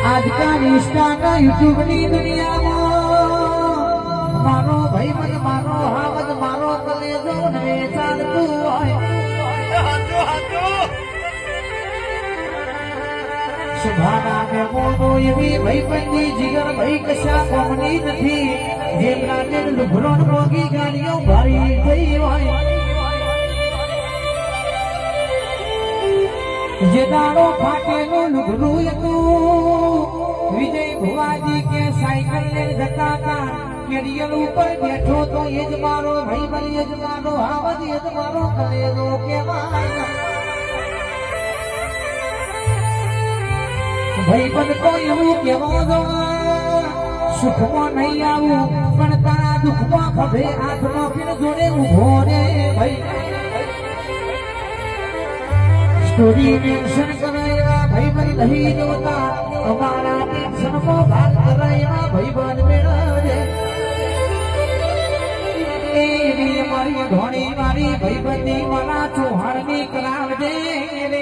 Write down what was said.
આજકાલ Insta YouTube ની દુનિયામાં મારો ભાઈ મત મારો હાવજ મારો કલેજો ને ચાલતું હોય સુભાના મે મોનો એવી ભાઈ બંધી જીગર ભાઈ કશા કોમની નથી જેમના દિલ લુભરો મોગી ગાડીઓ ભારી થઈ હોય જે દાડો ફાટેલું લુગડું હતું વિજય ભુવાજી કે સાયકલ લઈને જતા હતા કેડિયલ ઉપર બેઠો તો એ જ મારો ભાઈ બની એ જ મારો હાવજ એ જ મારો કલેજો કેવાય ભાઈ બન કોઈ એવું કેવો દો સુખમાં નહીં આવું પણ તારા દુઃખમાં ખભે હાથમાં ફીર જોડે ઉભો રે ભાઈ સ્ટોરી મેન્શન કરાયા ભાઈ બન નહીં જોતા અમારા ટેન્શન માં ભાગ કરાયા ભાઈ બન મેળવે એ મારી ધોણી મારી ભાઈ બંધી મારા ચોહાણ ની કરાવજે રે